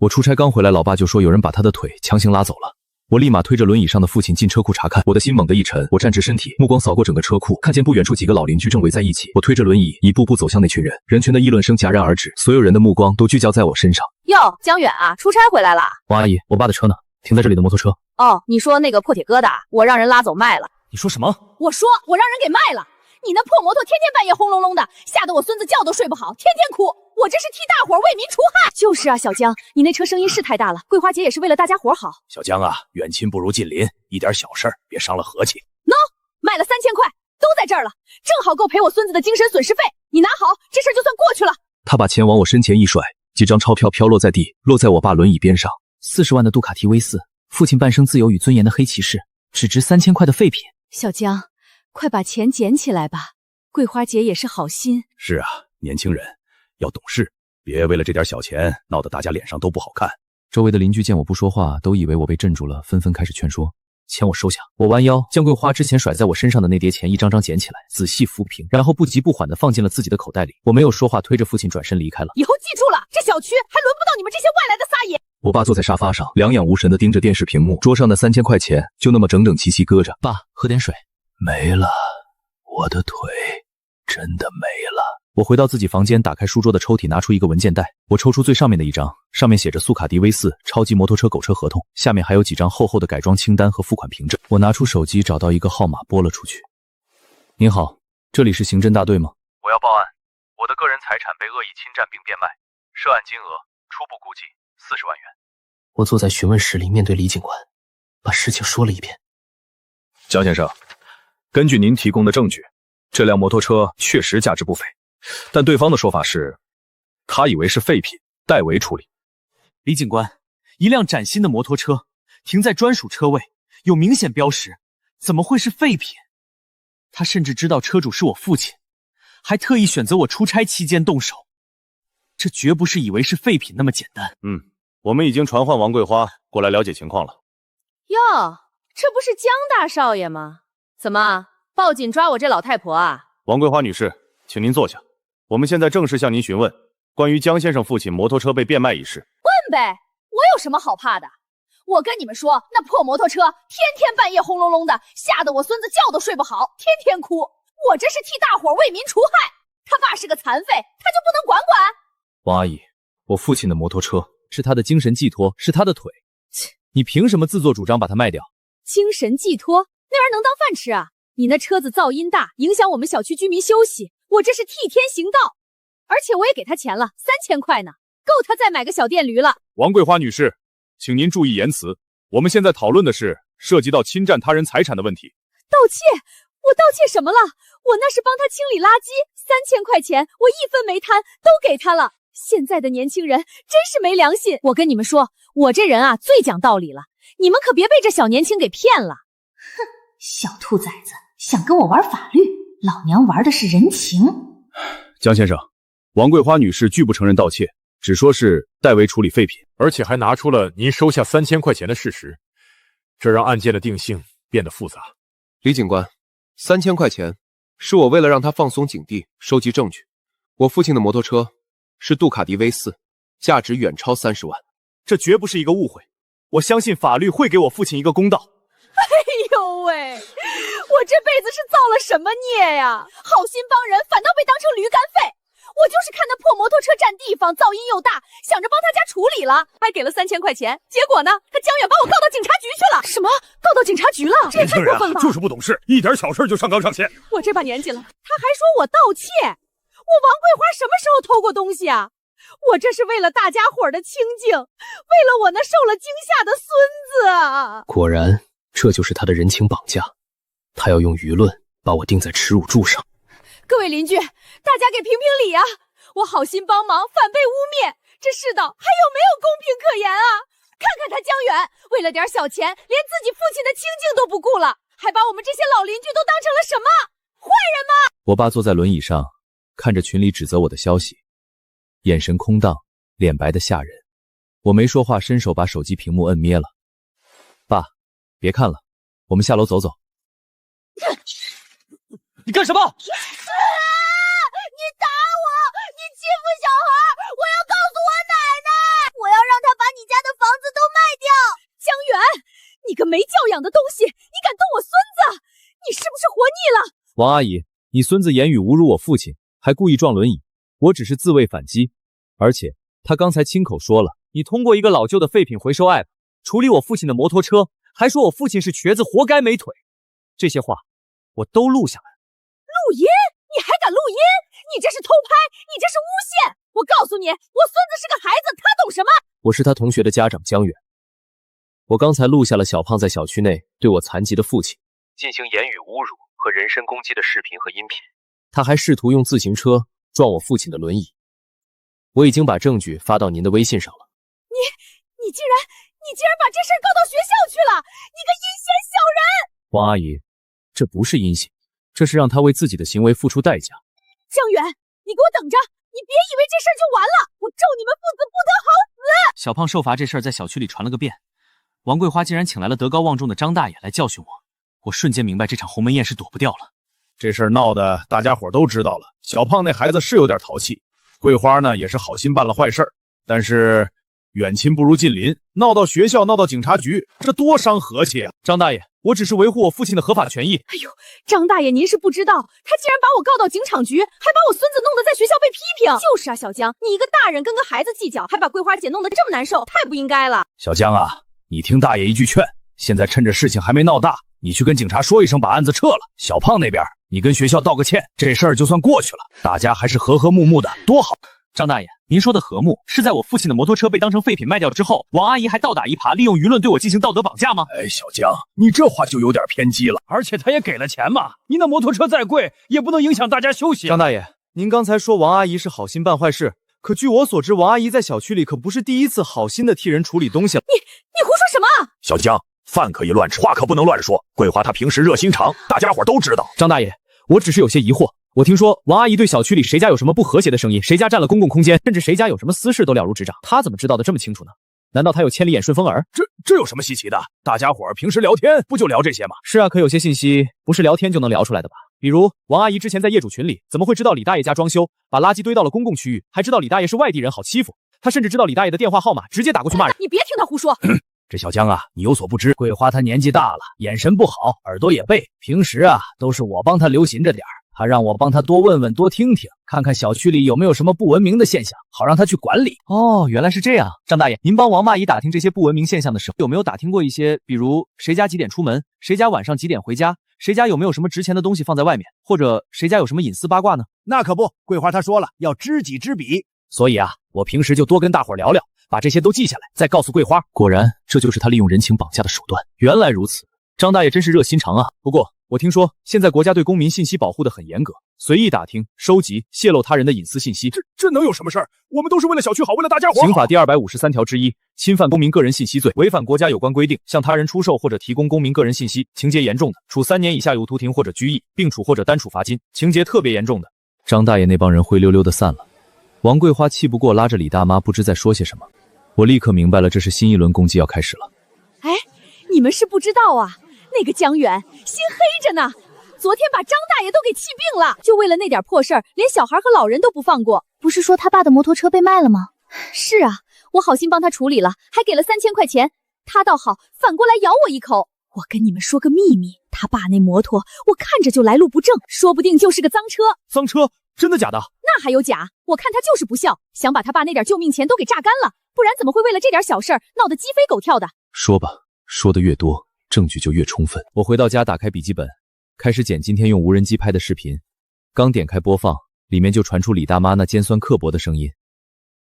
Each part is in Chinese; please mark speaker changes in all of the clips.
Speaker 1: 我出差刚回来，老爸就说有人把他的腿强行拉走了。我立马推着轮椅上的父亲进车库查看，我的心猛地一沉，我站直身体，目光扫过整个车库，看见不远处几个老邻居正围在一起。我推着轮椅一步步走向那群人，人群的议论声戛然而止，所有人的目光都聚焦在我身上。
Speaker 2: 哟，江远啊，出差回来了？
Speaker 1: 王阿姨，我爸的车呢？停在这里的摩托车。
Speaker 2: 哦，你说那个破铁疙瘩，我让人拉走卖了。
Speaker 1: 你说什么？
Speaker 2: 我说我让人给卖了。你那破摩托天天半夜轰隆隆的，吓得我孙子觉都睡不好，天天哭。我这是替大伙为民除害。就是啊，小江，你那车声音是太大了。桂花姐也是为了大家伙好。
Speaker 3: 小江啊，远亲不如近邻，一点小事儿别伤了和气。
Speaker 2: 喏，卖了3000块，都在这儿了，正好够赔我孙子的精神损失费。你拿好，这事儿就算过去了。
Speaker 1: 他把钱往我身前一甩，几张钞票飘落在地，落在我爸轮椅边上。40万的杜卡迪 V4，父亲半生自由与尊严的黑骑士，只值3000块的废品。
Speaker 2: 小江，快把钱捡起来吧。桂花姐也是好心。
Speaker 3: 是啊，年轻人要懂事，别为了这点小钱闹得大家脸上都不好看。
Speaker 1: 周围的邻居见我不说话，都以为我被镇住了，纷纷开始劝说。钱我收下。我弯腰将桂花之前甩在我身上的那叠钱一张张捡起来，仔细抚平，然后不急不缓地放进了自己的口袋里。我没有说话，推着父亲转身离开了。
Speaker 2: 以后记住了，这小区还轮不到你们这些外来的撒野。
Speaker 1: 我爸坐在沙发上，两眼无神地盯着电视屏幕，桌上的3000块钱就那么整整齐齐搁着。爸，喝点水。
Speaker 3: 没了，我的腿真的没了。
Speaker 1: 我回到自己房间，打开书桌的抽屉，拿出一个文件袋。我抽出最上面的一张，上面写着苏卡迪 V4 超级摩托车购车合同，下面还有几张厚厚的改装清单和付款凭证。我拿出手机，找到一个号码拨了出去。您好，这里是刑侦大队吗？
Speaker 4: 我要报案，我的个人财产被恶意侵占并变卖，涉案金额初步估计40万元。
Speaker 5: 我坐在询问室里，面对李警官，把事情说了一遍。
Speaker 3: 江先生，根据您提供的证据，这辆摩托车确实价值不菲，但对方的说法是，他以为是废品，代为处理。
Speaker 6: 李警官，一辆崭新的摩托车停在专属车位，有明显标识，怎么会是废品？他甚至知道车主是我父亲，还特意选择我出差期间动手，这绝不是以为是废品那么简单。
Speaker 3: 我们已经传唤王桂花过来了解情况了。
Speaker 2: 哟，这不是江大少爷吗？怎么报警抓我这老太婆啊？
Speaker 3: 王桂花女士，请您坐下。我们现在正式向您询问关于江先生父亲摩托车被变卖一事。
Speaker 2: 问呗，我有什么好怕的？我跟你们说，那破摩托车天天半夜轰隆隆的，吓得我孙子觉都睡不好，天天哭。我这是替大伙为民除害。他爸是个残废，他就不能管管？
Speaker 1: 王阿姨，我父亲的摩托车是他的精神寄托，是他的腿。你凭什么自作主张把它卖掉？
Speaker 2: 精神寄托？那玩意儿能当饭吃啊？你那车子噪音大，影响我们小区居民休息。我这是替天行道，而且我也给他钱了，3000块呢，够他再买个小电驴了。
Speaker 3: 王桂花女士，请您注意言辞，我们现在讨论的是涉及到侵占他人财产的问题。
Speaker 2: 盗窃？我盗窃什么了？我那是帮他清理垃圾，3000块钱我一分没贪，都给他了。现在的年轻人真是没良心。我跟你们说，我这人啊最讲道理了，你们可别被这小年轻给骗了。
Speaker 7: 哼，小兔崽子想跟我玩法律，老娘玩的是人情。
Speaker 3: 江先生，王桂花女士拒不承认盗窃，只说是代为处理废品，
Speaker 8: 而且还拿出了您收下3000块钱的事实，这让案件的定性变得复杂。
Speaker 5: 李警官，3000块钱是我为了让他放松警惕，收集证据。我父亲的摩托车是杜卡迪 V4，价值远超30万。
Speaker 6: 这绝不是一个误会，我相信法律会给我父亲一个公道。
Speaker 2: 哎呦喂，我这辈子是造了什么孽呀？好心帮人，反倒被当成驴肝肺。我就是看那破摩托车占地方，噪音又大，想着帮他家处理了，还给了3000块钱。结果呢，他江远把我告到警察局去了。什么？告到警察局了？这也太过分了吧！
Speaker 8: 就是不懂事，一点小事就上纲上线。
Speaker 2: 我这把年纪了，他还说我盗窃。我王桂花什么时候偷过东西啊？我这是为了大家伙的清静，为了我那受了惊吓的孙子啊！
Speaker 5: 果然，这就是他的人情绑架。他要用舆论把我钉在耻辱柱上。
Speaker 2: 各位邻居，大家给评评理啊！我好心帮忙，反被污蔑，这世道还有没有公平可言啊？看看他江远，为了点小钱，连自己父亲的清静都不顾了，还把我们这些老邻居都当成了什么坏人吗？
Speaker 1: 我爸坐在轮椅上，看着群里指责我的消息，眼神空荡，脸白的吓人。我没说话，伸手把手机屏幕摁灭了。爸，别看了，我们下楼走走。
Speaker 6: 你干什么？
Speaker 2: 你打我！你欺负小孩！我要告诉我奶奶！我要让她把你养的东西，你敢动我孙子，你是不是活腻了？
Speaker 1: 王阿姨，你孙子言语侮辱我父亲，还故意撞轮椅，我只是自卫反击。而且他刚才亲口说了，你通过一个老旧的废品回收 app 处理我父亲的摩托车，还说我父亲是瘸子，活该没腿。这些话我都录下来。
Speaker 2: 录音？你还敢录音？你这是偷拍，你这是诬陷！我告诉你，我孙子是个孩子，他懂什么？
Speaker 1: 我是他同学的家长江远，我刚才录下了小胖在小区内对我残疾的父亲
Speaker 4: 进行言语侮辱和人身攻击的视频和音频。
Speaker 1: 他还试图用自行车撞我父亲的轮椅。我已经把证据发到您的微信上了。
Speaker 2: 你竟然把这事儿告到学校去了！你个阴险小人！
Speaker 1: 王阿姨，这不是阴险，这是让他为自己的行为付出代价。
Speaker 2: 江远，你给我等着！你别以为这事儿就完了，我咒你们父子不得好死！
Speaker 6: 小胖受罚这事儿在小区里传了个遍，王桂花竟然请来了德高望重的张大爷来教训我，我瞬间明白这场鸿门宴是躲不掉了。
Speaker 3: 这事儿闹的大家伙都知道了，小胖那孩子是有点淘气，桂花呢也是好心办了坏事儿，但是远亲不如近邻，闹到学校，闹到警察局，这多伤和气啊！
Speaker 1: 张大爷，我只是维护我父亲的合法权益。
Speaker 2: 哎呦，张大爷您是不知道，他竟然把我告到警场局，还把我孙子弄得在学校被批评。就是啊，小江，你一个大人跟个孩子计较，还把桂花姐弄得这么难受，太不应该了。
Speaker 3: 小江啊，你听大爷一句劝，现在趁着事情还没闹大，你去跟警察说一声，把案子撤了。小胖那边，你跟学校道个歉，这事儿就算过去了，大家还是和和睦睦的，多好。
Speaker 6: 张大爷，您说的和睦是在我父亲的摩托车被当成废品卖掉之后，王阿姨还倒打一耙，利用舆论对我进行道德绑架吗？
Speaker 3: 哎，小江，你这话就有点偏激了。而且他也给了钱嘛，你那摩托车再贵，也不能影响大家休息。
Speaker 1: 张大爷，您刚才说王阿姨是好心办坏事，可据我所知，王阿姨在小区里可不是第一次好心的替人处理东西了。
Speaker 2: 你胡说什么？
Speaker 3: 小江，饭可以乱吃，话可不能乱说。桂花她平时热心肠，大家伙都知道。
Speaker 1: 张大爷，我只是有些疑惑。我听说王阿姨对小区里谁家有什么不和谐的声音，谁家占了公共空间，甚至谁家有什么私事都了如指掌，她怎么知道的这么清楚呢？难道她有千里眼顺风耳？
Speaker 3: 这有什么稀奇的？大家伙平时聊天不就聊这些吗？
Speaker 1: 是啊，可有些信息不是聊天就能聊出来的吧？比如王阿姨之前在业主群里怎么会知道李大爷家装修，把垃圾堆到了公共区域，还知道李大爷是外地人好欺负，她甚至知道李大爷的电话号码，直接打过去骂人。
Speaker 2: 你别听他胡说。
Speaker 3: 这小江啊，你有所不知，桂花她年纪大了，眼神不好，耳朵也背，平时啊都是我帮她留心着点儿。他让我帮他多问问多听听，看看小区里有没有什么不文明的现象，好让他去管理。
Speaker 6: 哦，原来是这样。张大爷，您帮王阿姨打听这些不文明现象的时候，有没有打听过一些，比如谁家几点出门，谁家晚上几点回家，谁家有没有什么值钱的东西放在外面，或者谁家有什么隐私八卦呢？
Speaker 3: 那可不，桂花她说了，要知己知彼。所以啊，我平时就多跟大伙聊聊，把这些都记下来，再告诉桂花。
Speaker 1: 果然，这就是他利用人情绑架的手段。原来如此，张大爷真是热心肠啊。不过我听说现在国家对公民信息保护的很严格，随意打听、收集、泄露他人的隐私信息，
Speaker 3: 这能有什么事儿？我们都是为了小区好，为了大家伙好。
Speaker 1: 刑法第253条之一，侵犯公民个人信息罪，违反国家有关规定，向他人出售或者提供公民个人信息，情节严重的，处3年以下有期徒刑或者拘役，并处或者单处罚金；情节特别严重的，张大爷那帮人灰溜溜的散了。王桂花气不过，拉着李大妈不知在说些什么。我立刻明白了，这是新一轮攻击要开始了。
Speaker 2: 哎，你们是不知道啊，那个江远心黑着呢。昨天把张大爷都给气病了，就为了那点破事儿，连小孩和老人都不放过。
Speaker 7: 不是说他爸的摩托车被卖了吗？
Speaker 2: 是啊，我好心帮他处理了，还给了3000块钱。他倒好，反过来咬我一口。我跟你们说个秘密，他爸那摩托我看着就来路不正，说不定就是个赃车。
Speaker 1: 赃车？真的假的？
Speaker 2: 那还有假？我看他就是不孝，想把他爸那点救命钱都给榨干了，不然怎么会为了这点小事儿闹得鸡飞狗跳的？
Speaker 1: 说吧，说的越多，证据就越充分。我回到家，打开笔记本，开始剪今天用无人机拍的视频。刚点开播放，里面就传出李大妈那尖酸刻薄的声音。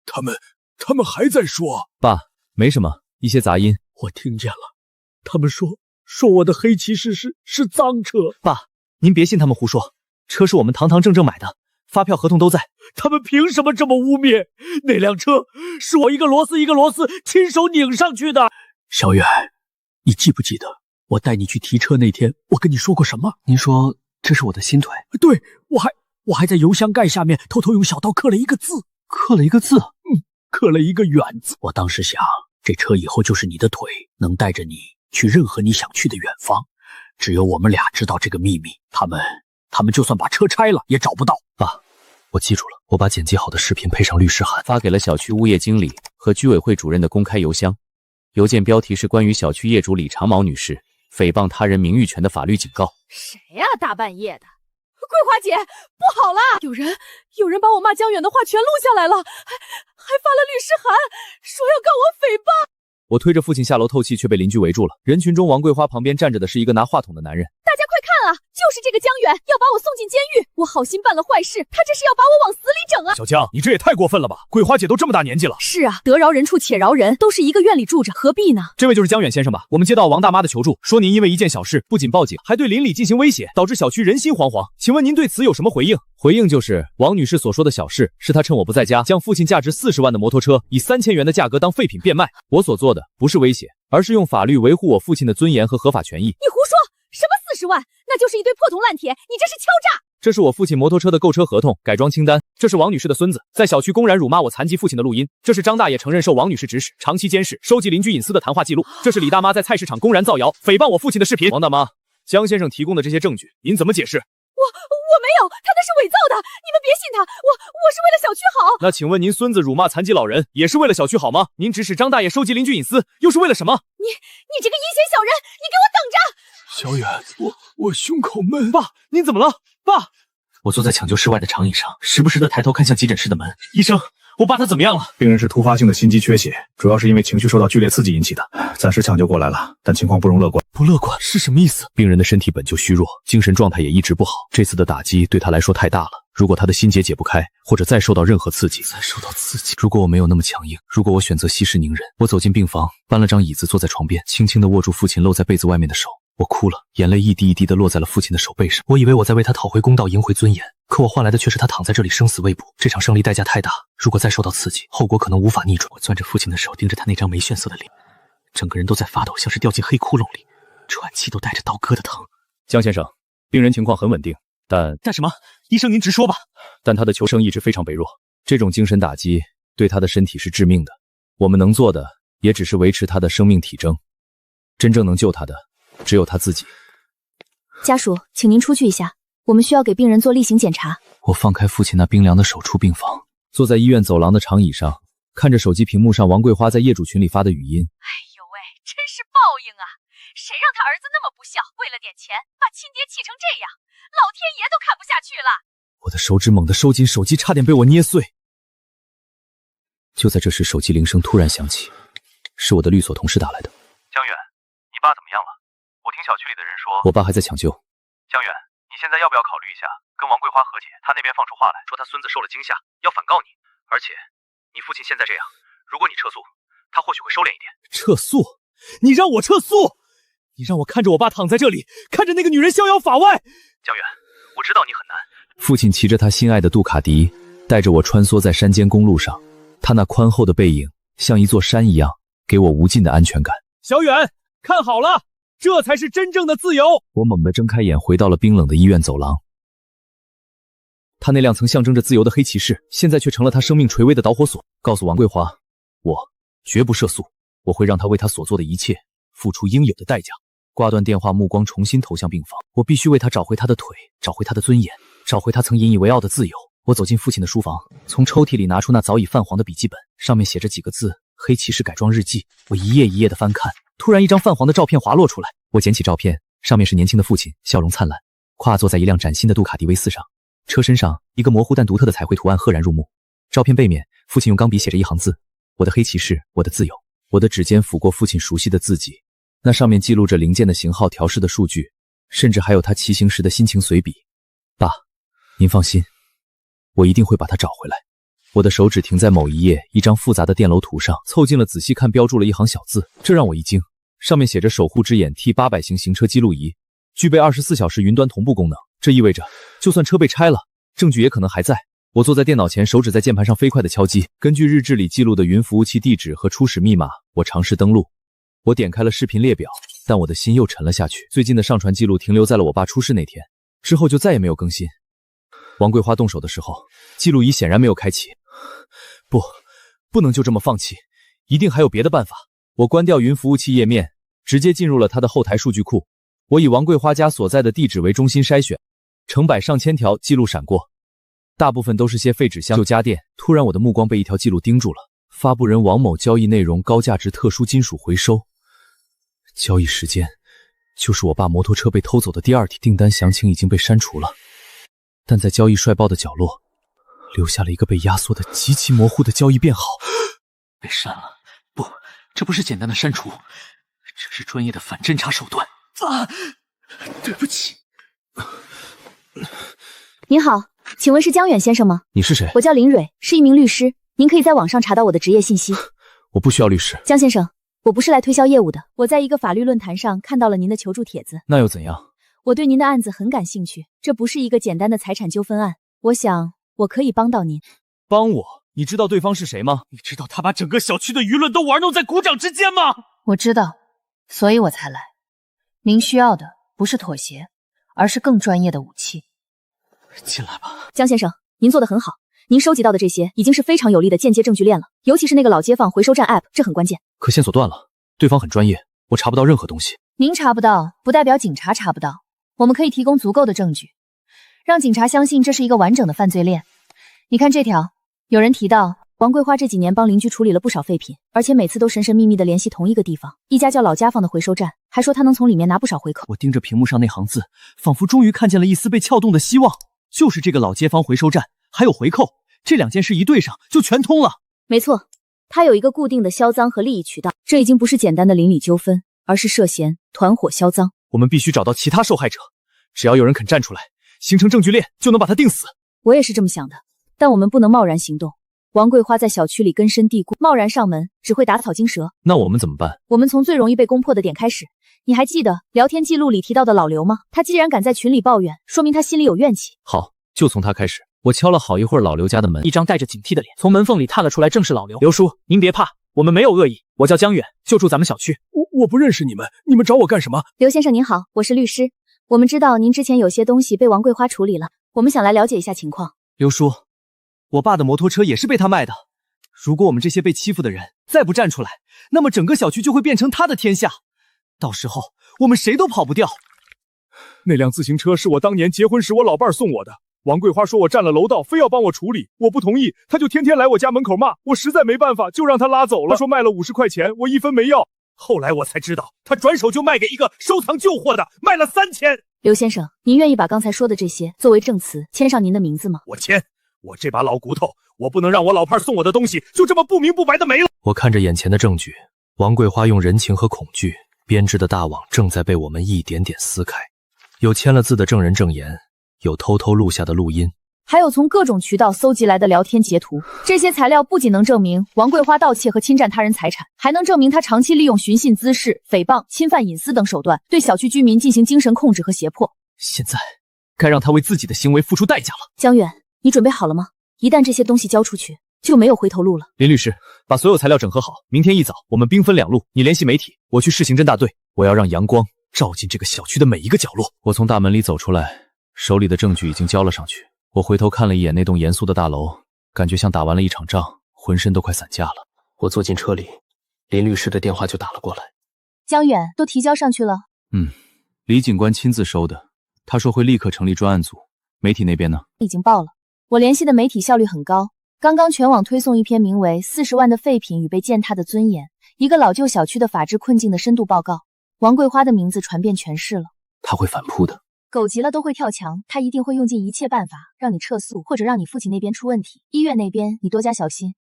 Speaker 3: 他们还在说。
Speaker 1: 爸，没什么，一些杂音。
Speaker 9: 我听见了，他们说我的黑骑士是赃车。
Speaker 6: 爸，您别信他们胡说，车是我们堂堂正正买的，发票合同都在。
Speaker 9: 他们凭什么这么污蔑？那辆车是我一个螺丝一个螺丝亲手拧上去的。小远，你记不记得我带你去提车那天，我跟你说过什么？
Speaker 6: 您说这是我的新腿？
Speaker 9: 对，我还在油箱盖下面偷偷用小刀刻了一个字。
Speaker 6: 刻了一个字？
Speaker 9: 刻了一个远字。我当时想，这车以后就是你的腿，能带着你去任何你想去的远方。只有我们俩知道这个秘密，他们就算把车拆了也找不到。
Speaker 1: 爸，我记住了，我把剪辑好的视频配上律师函，发给了小区物业经理和居委会主任的公开邮箱。邮件标题是关于小区业主李长毛女士诽谤他人名誉权的法律警告。
Speaker 2: 谁呀？大半夜的！桂花姐，不好了！有人把我骂江远的话全录下来了，还发了律师函，说要告我诽谤。
Speaker 1: 我推着父亲下楼透气，却被邻居围住了。人群中，王桂花旁边站着的是一个拿话筒的男人。
Speaker 2: 大家快看啊，就是这个江远要把我送进监狱！我好心办了坏事，他这是要把我往死里整啊！
Speaker 3: 小江，你这也太过分了吧！桂花姐都这么大年纪了。
Speaker 2: 是啊，得饶人处且饶人，都是一个院里住着，何必呢？
Speaker 1: 这位就是江远先生吧？我们接到王大妈的求助，说您因为一件小事不仅报警，还对邻里进行威胁，导致小区人心惶惶。请问您对此有什么回应？回应就是王女士所说的小事，是她趁我不在家，将父亲价值40万的摩托车以3000元的价格当废品变卖。我所做的不是威胁，而是用法律维护我父亲的尊严和合法权益。
Speaker 2: 你胡说！什么40万？那就是一堆破铜烂铁！你这是敲诈！
Speaker 1: 这是我父亲摩托车的购车合同、改装清单。这是王女士的孙子在小区公然辱骂我残疾父亲的录音。这是张大爷承认受王女士指使，长期监视、收集邻居隐私的谈话记录。这是李大妈在菜市场公然造谣、诽谤我父亲的视频。王大妈，江先生提供的这些证据，您怎么解释？
Speaker 2: 我没有，他那是伪造的，你们别信他。我是为了小区好。
Speaker 1: 那请问您孙子辱骂残疾老人，也是为了小区好吗？您指使张大爷收集邻居隐私，又是为了什么？
Speaker 2: 你这个阴险小人，你给我等着！
Speaker 9: 小远，我胸口闷。
Speaker 6: 爸，您怎么了？爸，
Speaker 9: 我坐在抢救室外的长椅上，时不时的抬头看向急诊室的门。
Speaker 6: 医生，我爸他怎么样了？
Speaker 10: 病人是突发性的心肌缺血，主要是因为情绪受到剧烈刺激引起的，暂时抢救过来了，但情况不容乐观。
Speaker 6: 不乐观是什么意思？
Speaker 1: 病人的身体本就虚弱，精神状态也一直不好，这次的打击对他来说太大了。如果他的心结解不开，或者再受到任何刺激，如果我没有那么强硬，如果我选择息事宁人，我走进病房，搬了张椅子坐在床边，轻轻地握住父亲露在被子外面的手。我哭了，眼泪一滴一滴地落在了父亲的手背上。
Speaker 9: 我以为我在为他讨回公道，赢回尊严，可我换来的却是他躺在这里生死未卜。这场胜利代价太大，如果再受到刺激，后果可能无法逆转。我攥着父亲的手，盯着他那张霉炫色的脸，整个人都在发抖，像是掉进黑窟窿里，喘气都带着刀割的疼。
Speaker 1: 江先生，病人情况很稳定，但
Speaker 6: 什么？医生您直说吧。
Speaker 1: 但他的求生意志非常羸弱，这种精神打击对他的身体是致命的。我们能做的也只是维持他的生命体征，真正能救他的只有他自己。
Speaker 2: 家属，请您出去一下，我们需要给病人做例行检查。
Speaker 1: 我放开父亲那冰凉的手，出病房，坐在医院走廊的长椅上，看着手机屏幕上王桂花在业主群里发的语音。
Speaker 2: 哎呦喂，真是报应啊！谁让他儿子那么不孝，为了点钱把亲爹气成这样，老天爷都看不下去了。
Speaker 1: 我的手指猛地收紧手机，差点被我捏碎。就在这时，手机铃声突然响起，是我的律所同事打来的。
Speaker 4: 江远，你爸怎么样了？我听小区里的人说，
Speaker 1: 我爸还在抢救。
Speaker 4: 江远，你现在要不要考虑一下跟王桂花和解？他那边放出话来说他孙子受了惊吓，要反告你。而且你父亲现在这样，如果你撤诉，他或许会收敛一点。
Speaker 6: 撤诉？你让我撤诉？你让我看着我爸躺在这里，看着那个女人逍遥法外？
Speaker 4: 江远，我知道你很难。
Speaker 1: 父亲骑着他心爱的杜卡迪，带着我穿梭在山间公路上，他那宽厚的背影像一座山一样，给我无尽的安全感。
Speaker 6: 小远，看好了，这才是真正的自由。
Speaker 1: 我猛地睁开眼，回到了冰冷的医院走廊。他那辆曾象征着自由的黑骑士，现在却成了他生命垂危的导火索。告诉王桂花，我绝不涉诉，我会让他为他所做的一切付出应有的代价。挂断电话，目光重新投向病房。我必须为他找回他的腿，找回他的尊严，找回他曾引以为傲的自由。我走进父亲的书房，从抽屉里拿出那早已泛黄的笔记本，上面写着几个字：黑骑士改装日记。我一页一页的翻看，突然一张泛黄的照片滑落出来。我捡起照片，上面是年轻的父亲，笑容灿烂，跨坐在一辆崭新的杜卡迪 V4上，车身上一个模糊但独特的彩绘图案赫然入目。照片背面，父亲用钢笔写着一行字：我的黑骑士，我的自由。我的指尖抚过父亲熟悉的字迹，那上面记录着零件的型号、调试的数据，甚至还有他骑行时的心情随笔。爸，您放心，我一定会把它找回来。我的手指停在某一页一张复杂的电楼图上，凑近了仔细看，标注了一行小字，这让我一惊。上面写着守护之眼 T800型行车记录仪，具备24小时云端同步功能。这意味着，就算车被拆了，证据也可能还在。我坐在电脑前，手指在键盘上飞快地敲击。根据日志里记录的云服务器地址和初始密码，我尝试登录。我点开了视频列表，但我的心又沉了下去。最近的上传记录停留在了我爸出事那天，之后就再也没有更新。王桂花动手的时候，记录仪显然没有开启。不能就这么放弃，一定还有别的办法。我关掉云服务器页面，直接进入了他的后台数据库。我以王桂花家所在的地址为中心筛选，成百上千条记录闪过，大部分都是些废纸箱、旧家电。突然，我的目光被一条记录盯住了：发布人王某交易内容高价值特殊金属回收，交易时间就是我爸摩托车被偷走的第2天，订单详情已经被删除了，但在交易帅爆的角落，留下了一个被压缩的极其模糊的交易编号。
Speaker 9: 被删了？不，这不是简单的删除，这是专业的反侦查手段。对不起。
Speaker 2: 您好，请问是江远先生吗？
Speaker 1: 你是谁？
Speaker 2: 我叫林蕊，是一名律师，您可以在网上查到我的职业信息。
Speaker 1: 我不需要律师。
Speaker 2: 江先生，我不是来推销业务的，我在一个法律论坛上看到了您的求助帖子。
Speaker 1: 那又怎样？
Speaker 2: 我对您的案子很感兴趣，这不是一个简单的财产纠纷案，我想我可以帮到您。
Speaker 6: 帮我？你知道对方是谁吗？你知道他把整个小区的舆论都玩弄在股掌之间吗？
Speaker 7: 我知道，所以我才来。您需要的不是妥协，而是更专业的武器。
Speaker 9: 进来吧。
Speaker 2: 江先生，您做得很好，您收集到的这些已经是非常有力的间接证据链了，尤其是那个老街坊回收站 App， 这很关键。
Speaker 1: 可线索断了，对方很专业，我查不到任何东西。
Speaker 7: 您查不到，不代表警察查不到。我们可以提供足够的证据，让警察相信这是一个完整的犯罪链。你看这条，有人提到王桂花这几年帮邻居处理了不少废品，而且每次都神神秘秘地联系同一个地方，一家叫老家坊的回收站，还说他能从里面拿不少回扣。
Speaker 6: 我盯着屏幕上那行字，仿佛终于看见了一丝被撬动的希望。就是这个老街坊回收站，还有回扣，这2件事一对上就全通了。
Speaker 2: 没错，他有一个固定的销赃和利益渠道，这已经不是简单的邻里纠纷，而是涉嫌团伙销赃。
Speaker 6: 我们必须找到其他受害者，只要有人肯站出来，形成证据链，就能把他定死。
Speaker 2: 我也是这么想的，但我们不能贸然行动。王桂花在小区里根深蒂固，贸然上门只会打草惊蛇。
Speaker 1: 那我们怎么办？
Speaker 2: 我们从最容易被攻破的点开始。你还记得聊天记录里提到的老刘吗？他既然敢在群里抱怨，说明他心里有怨气。
Speaker 1: 好，就从他开始。我敲了好一会儿老刘家的门，
Speaker 3: 一张带着警惕的脸从门缝里探了出来，正是老刘。刘叔，您别怕，我们没有恶意，我叫江远，就住咱们小区。
Speaker 10: 我不认识你们，你们找我干什么？
Speaker 2: 刘先生您好，我是律师。我们知道您之前有些东西被王桂花处理了，我们想来了解一下情况。
Speaker 6: 刘叔，我爸的摩托车也是被他卖的。如果我们这些被欺负的人再不站出来，那么整个小区就会变成他的天下，到时候我们谁都跑不掉。
Speaker 10: 那辆自行车是我当年结婚时我老伴送我的，王桂花说我占了楼道，非要帮我处理，我不同意，他就天天来我家门口骂，我实在没办法，就让他拉走了。他说卖了50块钱，我1分没要。后来我才知道，他转手就卖给一个收藏旧货的，卖了3000。
Speaker 2: 刘先生，您愿意把刚才说的这些作为证词签上您的名字吗？
Speaker 10: 我签，我这把老骨头，我不能让我老伴送我的东西就这么不明不白的没了。
Speaker 1: 我看着眼前的证据，王桂花用人情和恐惧编织的大网正在被我们一点点撕开，有签了字的证人证言，有偷偷录下的录音，
Speaker 2: 还有从各种渠道搜集来的聊天截图。这些材料不仅能证明王桂花盗窃和侵占他人财产，还能证明他长期利用寻衅滋事、诽谤、侵犯隐私等手段，对小区居民进行精神控制和胁迫。
Speaker 6: 现在该让他为自己的行为付出代价了。
Speaker 2: 江远，你准备好了吗？一旦这些东西交出去，就没有回头路了。
Speaker 6: 林律师，把所有材料整合好，明天一早我们兵分2路，你联系媒体，我去市刑侦大队，我要让阳光照进这个小区的每一个角落。
Speaker 1: 我从大门里走出来，手里的证据已经交了上去。我回头看了一眼那栋严肃的大楼，感觉像打完了一场仗，浑身都快散架了。
Speaker 9: 我坐进车里，林律师的电话就打了过来。
Speaker 2: 江远，都提交上去了。
Speaker 1: 李警官亲自收的，他说会立刻成立专案组。媒体那边呢？
Speaker 2: 已经报了，我联系的媒体效率很高，刚刚全网推送一篇名为《40万的废品与被践踏的尊严：一个老旧小区的法治困境》的深度报告。王桂花的名字传遍全市了。
Speaker 1: 他会反扑的。
Speaker 2: 狗急了都会跳墙，他一定会用尽一切办法让你撤诉，或者让你父亲那边出问题。医院那边你多加小心。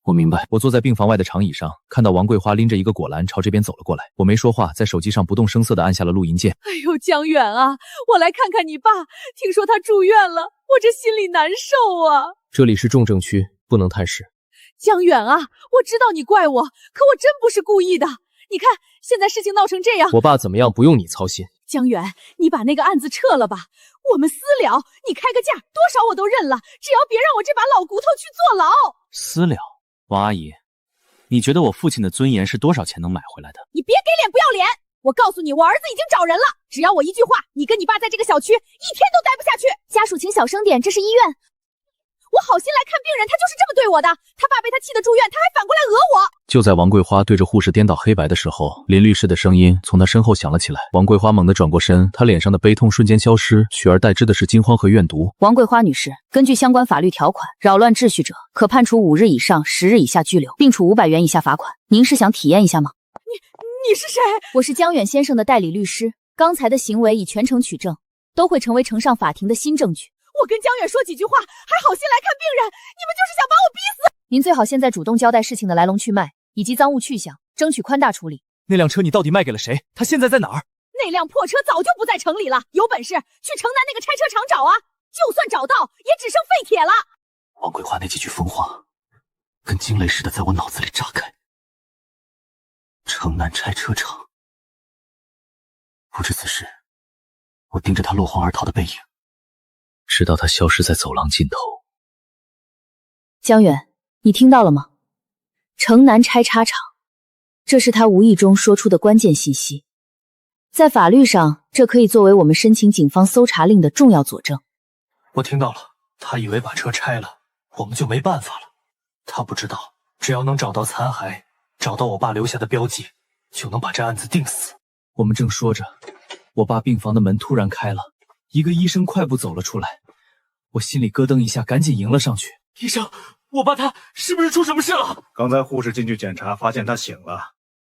Speaker 1: 我明白。我坐在病房外的长椅上，看到王桂花拎着一个果篮朝这边走了过来。我没说话，在手机上不动声色地按下了录音键。
Speaker 2: 哎呦，江远啊，我来看看你爸，听说他住院了，我这心里难受啊。
Speaker 9: 这里是重症区，不能探视。
Speaker 2: 江远啊，我知道你怪我，可我真不是故意的。你看，现在事情闹成这样，
Speaker 9: 我爸怎么样不用你操心。
Speaker 2: 江远，你把那个案子撤了吧，我们私了，你开个价，多少我都认了，只要别让我这把老骨头去坐牢。
Speaker 6: 私了，王阿姨，你觉得我父亲的尊严是多少钱能买回来的？
Speaker 2: 你别给脸不要脸！我告诉你，我儿子已经找人了，只要我一句话，你跟你爸在这个小区一天都待不下去。家属请小声点，这是医院。我好心来看病人，他就是这么对我的。他爸被他气得住院，他还反过来讹我。就在王桂花对着护士颠倒黑白的时候，林律师的声音从他身后响了起来。王桂花猛地转过身，她脸上的悲痛瞬间消失，取而代之的是惊慌和怨毒。王桂花女士，根据相关法律条款，扰乱秩序者可判处5日以上10日以下拘留，并处500元以下罚款。您是想体验一下吗？你你是谁？
Speaker 7: 我是江远先生的代理律师，刚才的行为已全程取证，都会成为呈上法庭的新证据。
Speaker 2: 我跟江远说几句话，还好心来看病人，你们就是想把我逼死！
Speaker 7: 您最好现在主动交代事情的来龙去脉，以及赃物去向，争取宽大处理。
Speaker 6: 那辆车你到底卖给了谁？他现在在哪儿？
Speaker 2: 那辆破车早就不在城里了，有本事去城南那个拆车厂找啊！就算找到，也只剩废铁了。
Speaker 9: 王桂花那几句疯话，跟惊雷似的在我脑子里炸开。城南拆车厂。不知此时，我盯着他落荒而逃的背影，直到他消失在走廊尽头。
Speaker 7: 江远，你听到了吗？城南拆叉厂，这是他无意中说出的关键信息。在法律上，这可以作为我们申请警方搜查令的重要佐证。
Speaker 9: 我听到了，他以为把车拆了，我们就没办法了。他不知道，只要能找到残骸，找到我爸留下的标记，就能把这案子定死。
Speaker 6: 我们正说着，我爸病房的门突然开了，一个医生快步走了出来，我心里咯噔一下，赶紧迎了上去。医生，我爸他是不是出什么事了？
Speaker 10: 刚才护士进去检查，发现他醒了，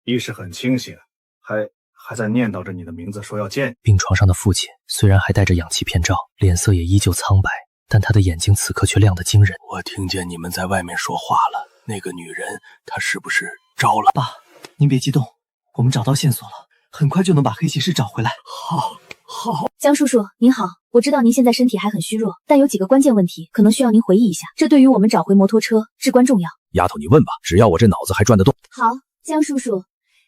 Speaker 10: 意识很清醒，还在念叨着你的名字，说要见你。
Speaker 9: 病床上的父亲虽然还戴着氧气片罩，脸色也依旧苍白，但他的眼睛此刻却亮得惊人。我听见你们在外面说话了，那个女人她是不是招了？
Speaker 6: 爸，您别激动，我们找到线索了，很快就能把黑骑士找回来。
Speaker 9: 好。
Speaker 7: 江叔叔您好，我知道您现在身体还很虚弱，但有几个关键问题可能需要您回忆一下，这对于我们找回摩托车至关重要。
Speaker 1: 丫头，你问吧，只要我这脑子还转得动。
Speaker 7: 好，江叔叔，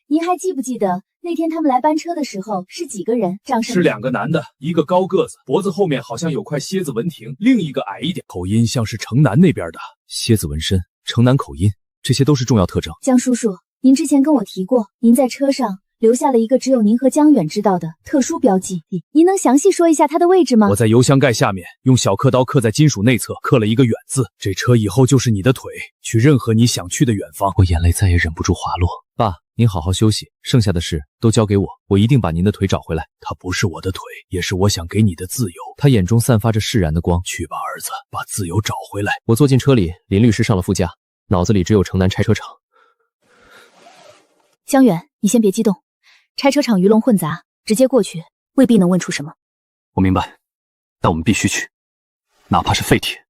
Speaker 7: 您还记不记得那天他们来搬车的时候是几个人？长什么？
Speaker 10: 是2个男的，一个高个子，脖子后面好像有块蝎子纹停，另一个矮一点，
Speaker 1: 口音像是城南那边的，蝎子纹身，城南口音，这些都是重要特征。
Speaker 7: 江叔叔，您之前跟我提过，您在车上留下了一个只有您和江远知道的特殊标记，您能详细说一下它的位置吗？
Speaker 1: 我在油箱盖下面用小刻刀刻在金属内侧，刻了一个远字。这车以后就是你的腿，去任何你想去的远方。
Speaker 9: 我眼泪再也忍不住滑落。
Speaker 1: 爸，您好好休息，剩下的事都交给我，我一定把您的腿找回来。
Speaker 9: 它不是我的腿，也是我想给你的自由。
Speaker 1: 他眼中散发着释然的光。
Speaker 9: 去吧，儿子，把自由找回来。
Speaker 1: 我坐进车里，林律师上了副驾，脑子里只有城南拆车厂。
Speaker 7: 江远，你先别激动，拆车厂鱼龙混杂，直接过去未必能问出什么。
Speaker 9: 我明白，但我们必须去，哪怕是废铁，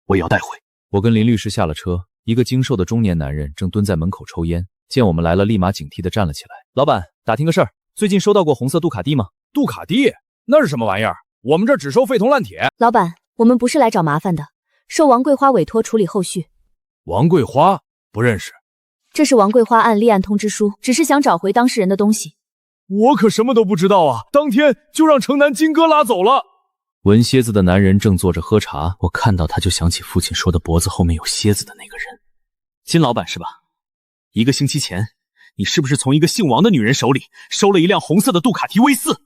Speaker 9: 我也要带回。
Speaker 1: 我跟林律师下了车，一个精瘦的中年男人正蹲在门口抽烟，见我们来了，立马警惕地站了起来。老板，打听个事儿，最近收到过红色杜卡迪吗？
Speaker 10: 杜卡迪？那是什么玩意儿？我们这只收废铜烂铁。
Speaker 7: 老板，我们不是来找麻烦的，受王桂花委托处理后续。
Speaker 10: 王桂花？不认识。
Speaker 7: 这是王桂花案立案通知书，只是想找回当事人的东西。
Speaker 10: 我可什么都不知道啊！当天就让城南金哥拉走了。
Speaker 1: 纹蝎子的男人正坐着喝茶，我看到他就想起父亲说的脖子后面有蝎子的那个人。
Speaker 6: 金老板是吧？1个星期前，你是不是从一个姓王的女人手里收了一辆红色的杜卡迪 V4？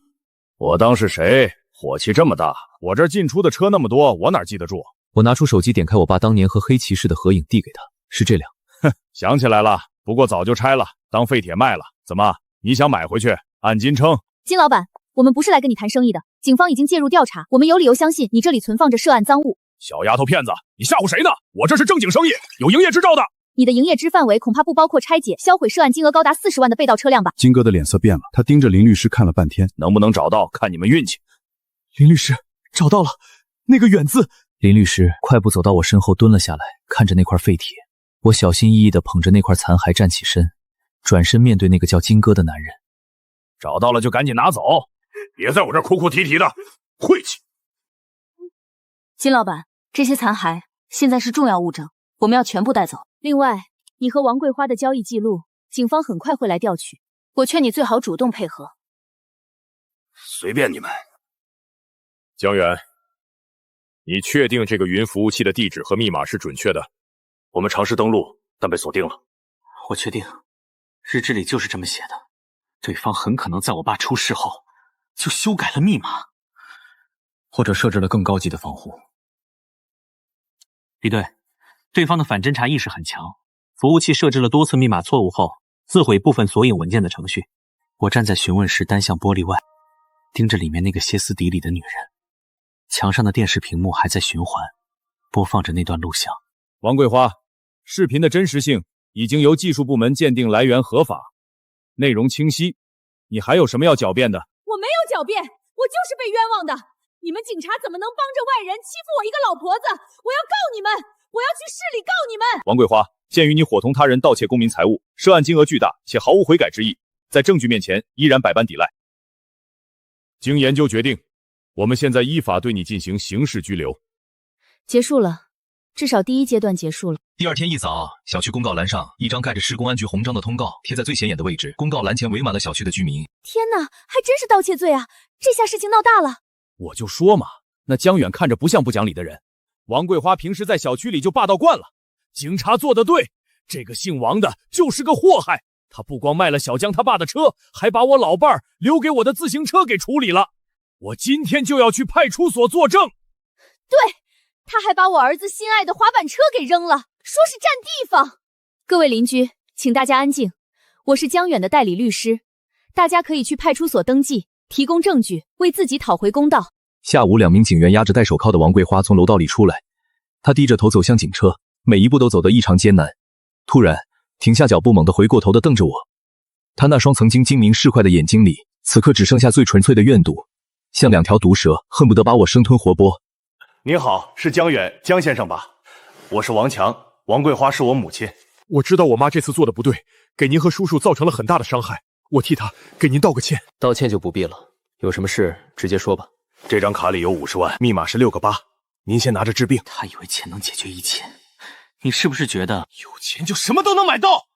Speaker 10: 我当是谁？火气这么大，我这进出的车那么多，我哪记得住？
Speaker 1: 我拿出手机，点开我爸当年和黑骑士的合影，递给他，是这辆。
Speaker 10: 哼，想起来了，不过早就拆了，当废铁卖了。怎么，你想买回去？按斤称。
Speaker 7: 金老板，我们不是来跟你谈生意的，警方已经介入调查，我们有理由相信你这里存放着涉案赃物。
Speaker 10: 小丫头片子，你吓唬谁呢？我这是正经生意，有营业执照的。
Speaker 7: 你的营业之范围恐怕不包括拆解、销毁涉案金额高达40万的被盗车辆吧？
Speaker 11: 金哥的脸色变了，他盯着林律师看了半天，
Speaker 10: 能不能找到，看你们运气。
Speaker 6: 林律师，找到了，那个远字。
Speaker 1: 林律师快步走到我身后，蹲了下来，看着那块废铁。我小心翼翼地捧着那块残骸站起身，转身面对那个叫金哥的男人。
Speaker 10: 找到了就赶紧拿走，别在我这哭哭啼啼的，晦气。
Speaker 7: 金老板，这些残骸现在是重要物证，我们要全部带走。另外，你和王桂花的交易记录，警方很快会来调取，我劝你最好主动配合。
Speaker 10: 随便你们。
Speaker 8: 江远，你确定这个云服务器的地址和密码是准确的？
Speaker 9: 我们尝试登录，但被锁定了。我确定，日志里就是这么写的。对方很可能在我爸出事后就修改了密码，或者设置了更高级的防护。
Speaker 12: 李队，对方的反侦查意识很强，服务器设置了多次密码错误后，自毁部分索引文件的程序。
Speaker 9: 我站在询问室单向玻璃外，盯着里面那个歇斯底里的女人。墙上的电视屏幕还在循环，播放着那段录像。
Speaker 10: 王桂花，视频的真实性已经由技术部门鉴定来源合法，内容清晰。你还有什么要狡辩的？
Speaker 2: 我没有狡辩，我就是被冤枉的。你们警察怎么能帮着外人欺负我一个老婆子？我要告你们！我要去市里告你们！
Speaker 10: 王桂花，鉴于你伙同他人盗窃公民财物，涉案金额巨大且毫无悔改之意，在证据面前依然百般抵赖。经研究决定，我们现在依法对你进行刑事拘留。
Speaker 7: 结束了，至少第一阶段结束了。
Speaker 1: 第二天一早，小区公告栏上一张盖着市公安局红章的通告贴在最显眼的位置，公告栏前围满了小区的居民。
Speaker 7: 天哪，还真是盗窃罪啊！这下事情闹大了。
Speaker 10: 我就说嘛，那江远看着不像不讲理的人。王桂花平时在小区里就霸道惯了，警察做得对，这个姓王的就是个祸害。他不光卖了小江他爸的车，还把我老伴儿留给我的自行车给处理了。我今天就要去派出所作证。
Speaker 2: 对，他还把我儿子心爱的滑板车给扔了，说是占地方。
Speaker 7: 各位邻居，请大家安静，我是江远的代理律师，大家可以去派出所登记，提供证据，为自己讨回公道。
Speaker 1: 下午，2名警员押着戴手铐的王桂花从楼道里出来，她低着头走向警车，每一步都走得异常艰难。突然停下脚步，猛地回过头地瞪着我。她那双曾经精明市侩的眼睛里，此刻只剩下最纯粹的怨毒，像2条毒蛇，恨不得把我生吞活剥。
Speaker 13: 您好，是江远，江先生吧？我是王强，王桂花是我母亲。
Speaker 8: 我知道我妈这次做的不对，给您和叔叔造成了很大的伤害，我替她给您道个歉。
Speaker 5: 道歉就不必了，有什么事直接说吧。
Speaker 13: 这张卡里有50万，密码是6个8，您先拿着治病。
Speaker 6: 他以为钱能解决一切，你是不是觉得
Speaker 10: 有钱就什么都能买到？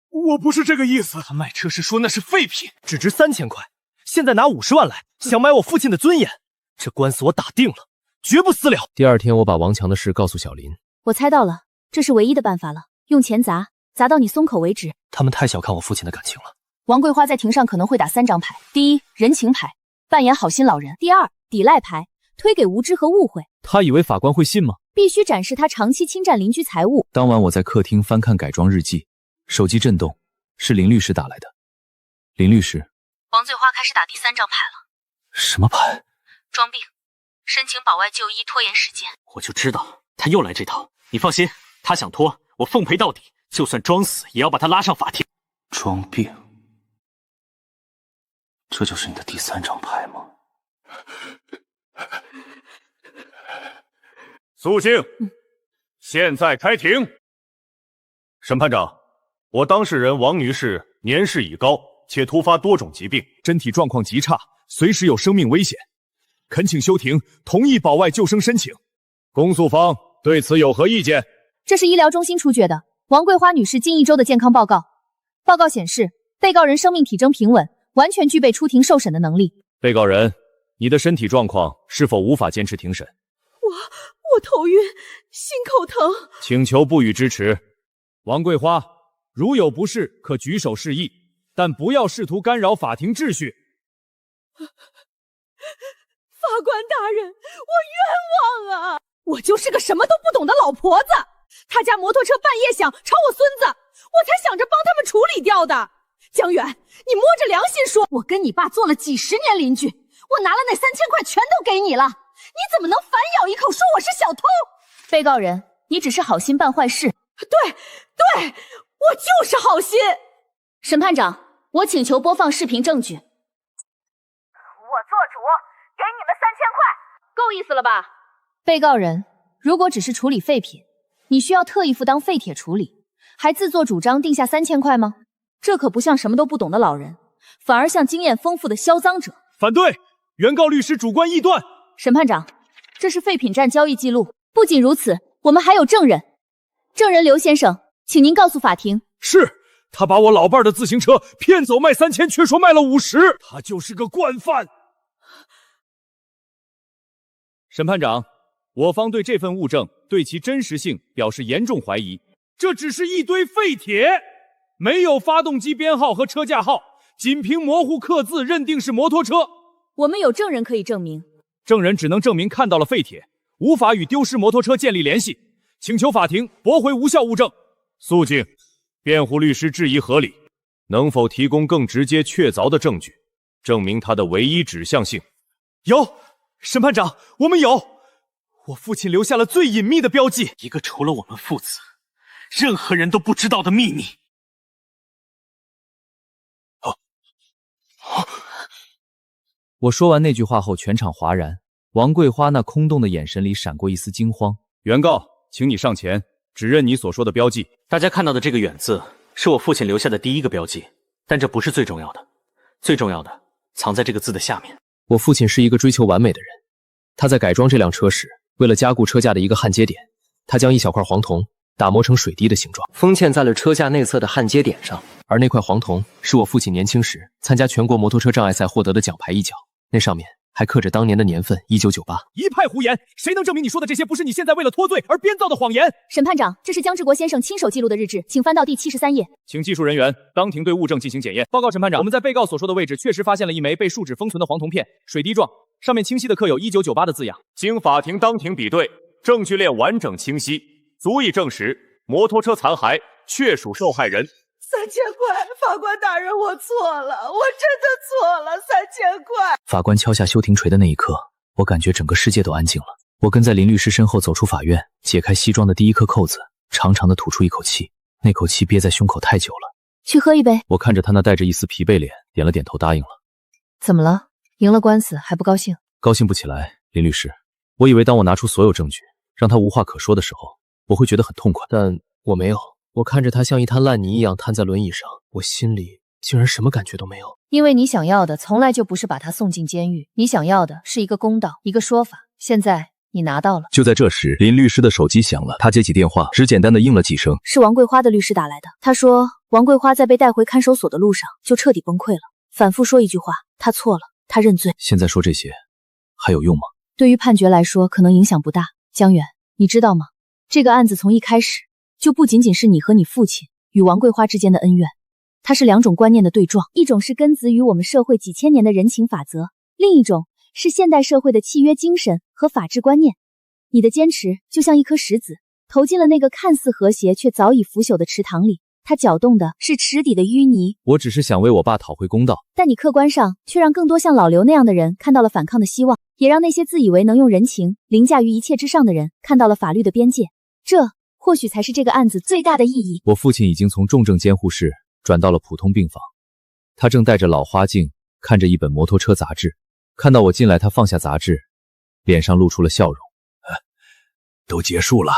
Speaker 10: 我不是这个意思。
Speaker 6: 他卖车时说那是废品，
Speaker 3: 只值3000块，现在拿50万来，想买我父亲的尊严，这官司我打定了，绝不私了。
Speaker 5: 第二天，我把王强的事告诉小林。
Speaker 7: 我猜到了，这是唯一的办法了，用钱砸到你松口为止。
Speaker 3: 他们太小看我父亲的感情了。
Speaker 7: 王桂花在庭上可能会打3张牌：第一，人情牌，扮演好心老人；第二，抵赖牌，推给无知和误会。
Speaker 10: 他以为法官会信吗？
Speaker 7: 必须展示他长期侵占邻居财物。
Speaker 1: 当晚我在客厅翻看改装日记，手机震动，是林律师打来的。林律师，
Speaker 7: 王桂花开始打第3张牌了。
Speaker 3: 什么牌？
Speaker 7: 装病，申请保外就医，拖延时间。
Speaker 6: 我就知道他又来这套。你放心，他想拖，我奉陪到底，就算装死也要把他拉上法庭。
Speaker 3: 装病，这就是你的第3张牌吗？
Speaker 13: 肃静，现在开庭。审判长，我当事人王女士年事已高，且突发多种疾病，
Speaker 10: 身体状况极差，随时有生命危险，恳请休庭，同意保外救生申请。公诉方对此有何意见？
Speaker 7: 这是医疗中心出具的王桂花女士近1周的健康报告。报告显示，被告人生命体征平稳，完全具备出庭受审的能力。
Speaker 10: 被告人，你的身体状况是否无法坚持庭审？
Speaker 2: 我头晕，心口疼。
Speaker 10: 请求不予支持。王桂花，如有不适，可举手示意，但不要试图干扰法庭秩序。
Speaker 2: 法官大人，我冤枉啊！我就是个什么都不懂的老婆子，他家摩托车半夜响吵我孙子，我才想着帮他们处理掉的。江远，你摸着良心说，我跟你爸做了几十年邻居，我拿了那3000块全都给你了，你怎么能反咬一口说我是小偷？
Speaker 7: 被告人，你只是好心办坏事。
Speaker 2: 对，我就是好心。
Speaker 7: 审判长，我请求播放视频证据。
Speaker 2: 我做主，给你们3000块，够意思了吧？
Speaker 7: 被告人，如果只是处理废品，你需要特意负担废铁处理，还自作主张定下3000块吗？这可不像什么都不懂的老人，反而像经验丰富的销赃者。
Speaker 10: 反对，原告律师主观臆断。
Speaker 7: 审判长，这是废品站交易记录。不仅如此，我们还有证人。证人刘先生，请您告诉法庭。
Speaker 10: 是，他把我老伴的自行车骗走卖3000，却说卖了50，他就是个惯犯。审判长，我方对这份物证对其真实性表示严重怀疑。这只是一堆废铁，没有发动机编号和车架号，仅凭模糊刻字认定是摩托车。
Speaker 7: 我们有证人可以证明。
Speaker 10: 证人只能证明看到了废铁，无法与丢失摩托车建立联系，请求法庭驳回无效物证。肃静，辩护律师质疑合理，能否提供更直接确凿的证据，证明他的唯一指向性？
Speaker 6: 有，审判长，我们有。我父亲留下了最隐秘的标记，一个除了我们父子，任何人都不知道的秘密。
Speaker 1: 我说完那句话后，全场哗然。王桂花那空洞的眼神里闪过一丝惊慌。
Speaker 10: 原告，请你上前，指认你所说的标记。
Speaker 12: 大家看到的这个远字，是我父亲留下的第一个标记，但这不是最重要的，最重要的藏在这个字的下面。
Speaker 5: 我父亲是一个追求完美的人，他在改装这辆车时，为了加固车架的一个焊接点，他将一小块黄铜打磨成水滴的形状，封嵌在了车架内侧的焊接点上。而那块黄铜是我父亲年轻时参加全国摩托车障碍赛获得的奖牌一角，那上面还刻着当年的年份1998。
Speaker 10: 一派胡言！谁能证明你说的这些不是你现在为了脱罪而编造的谎言？
Speaker 7: 审判长，这是江志国先生亲手记录的日志，请翻到第73页。
Speaker 10: 请技术人员当庭对物证进行检验。报告审判长，我们在被告所说的位置确实发现了一枚被树脂封存的黄铜片，水滴状，上面清晰地刻有1998的字样。
Speaker 13: 经法庭当庭比对，证据链完整清晰，足以证实摩托车残骸确属受害人。
Speaker 2: 3000块，法官大人，我错了，我真的错了，3000块。
Speaker 1: 法官敲下休庭锤的那一刻，我感觉整个世界都安静了。我跟在林律师身后走出法院，解开西装的第一颗扣子，长长的吐出一口气，那口气憋在胸口太久了。
Speaker 7: 去喝一杯。
Speaker 1: 我看着他那带着一丝疲惫脸，点了点头答应了。
Speaker 7: 怎么了？赢了官司还不高兴？
Speaker 1: 高兴不起来，林律师。我以为当我拿出所有证据，让他无话可说的时候，我会觉得很痛快，
Speaker 5: 但我没有。我看着他像一滩烂泥一样瘫在轮椅上，我心里竟然什么感觉都没有。
Speaker 7: 因为你想要的从来就不是把他送进监狱，你想要的是一个公道，一个说法。现在你拿到了。
Speaker 11: 就在这时，林律师的手机响了，他接起电话，只简单的应了几声。
Speaker 7: 是王桂花的律师打来的，他说王桂花在被带回看守所的路上就彻底崩溃了，反复说一句话，他错了，他认罪。
Speaker 1: 现在说这些还有用吗？
Speaker 7: 对于判决来说可能影响不大。江远，你知道吗？这个案子从一开始就不仅仅是你和你父亲与王桂花之间的恩怨，它是两种观念的对撞，一种是根植于我们社会几千年的人情法则，另一种是现代社会的契约精神和法治观念。你的坚持就像一颗石子，投进了那个看似和谐却早已腐朽的池塘里，它搅动的是池底的淤泥。
Speaker 1: 我只是想为我爸讨回公道，
Speaker 7: 但你客观上却让更多像老刘那样的人看到了反抗的希望，也让那些自以为能用人情凌驾于一切之上的人看到了法律的边界。这或许才是这个案子最大的意义。
Speaker 1: 我父亲已经从重症监护室转到了普通病房，他正戴着老花镜看着一本摩托车杂志，看到我进来，他放下杂志，脸上露出了笑容。
Speaker 11: 都结束了。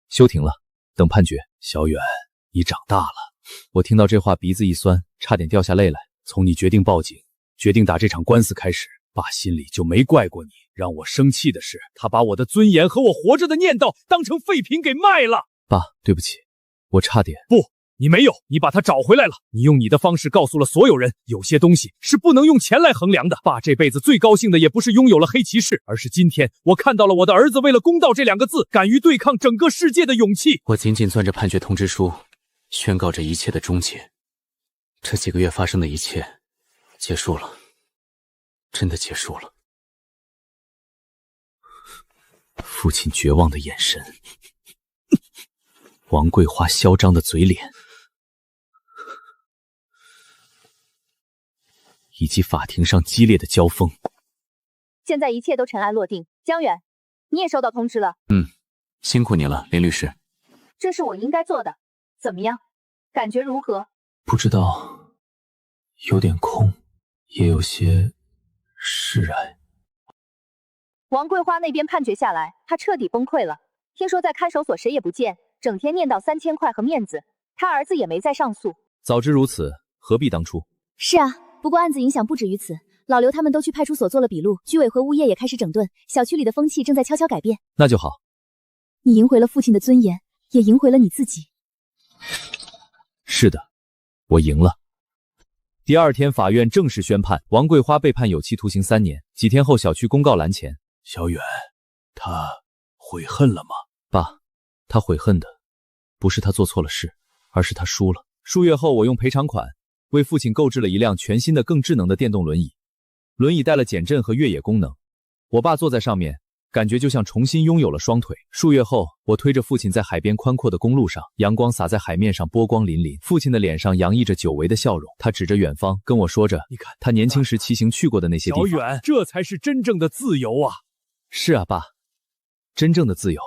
Speaker 1: 休庭了，等判决。
Speaker 11: 小远，你长大了。
Speaker 1: 我听到这话鼻子一酸，差点掉下泪来。
Speaker 11: 从你决定报警，决定打这场官司开始，爸心里就没怪过你。让我生气的是，他把我的尊严和我活着的念叨当成废品给卖了。
Speaker 1: 爸，对不起，我差点。
Speaker 10: 不，你没有，你把他找回来了。你用你的方式告诉了所有人，有些东西是不能用钱来衡量的。爸这辈子最高兴的也不是拥有了黑骑士，而是今天我看到了我的儿子为了公道这2个字，敢于对抗整个世界的勇气。
Speaker 12: 我紧紧攥着判决通知书，宣告着一切的终结。这几个月发生的一切结束了，真的结束了。
Speaker 1: 父亲绝望的眼神，王桂花嚣张的嘴脸，以及法庭上激烈的交锋。
Speaker 7: 现在一切都尘埃落定。江远，你也收到通知了。
Speaker 12: 辛苦你了，林律师。
Speaker 7: 这是我应该做的。怎么样？感觉如何？
Speaker 1: 不知道，有点空，也有些释然。
Speaker 7: 王桂花那边判决下来，她彻底崩溃了。听说在看守所谁也不见，整天念叨3000块和面子，她儿子也没再上诉。
Speaker 1: 早知如此，何必当初？
Speaker 7: 是啊，不过案子影响不止于此，老刘他们都去派出所做了笔录，居委会物业也开始整顿，小区里的风气正在悄悄改变。
Speaker 1: 那就好。
Speaker 7: 你赢回了父亲的尊严，也赢回了你自己。
Speaker 1: 是的，我赢了。第二天，法院正式宣判，王桂花被判有期徒刑3年。几天后，小区公告栏前，
Speaker 11: 小远，他悔恨了吗？
Speaker 1: 爸，他悔恨的不是他做错了事，而是他输了。数月后，我用赔偿款为父亲购置了一辆全新的、更智能的电动轮椅，轮椅带了减震和越野功能。我爸坐在上面，感觉就像重新拥有了双腿。数月后，我推着父亲在海边宽阔的公路上，阳光洒在海面上，波光粼粼。父亲的脸上洋溢着久违的笑容，他指着远方跟我说着：“你看，他年轻时骑行去过的那些地方。”
Speaker 10: 小远，这才是真正的自由啊！
Speaker 1: 是啊，爸，真正的自由。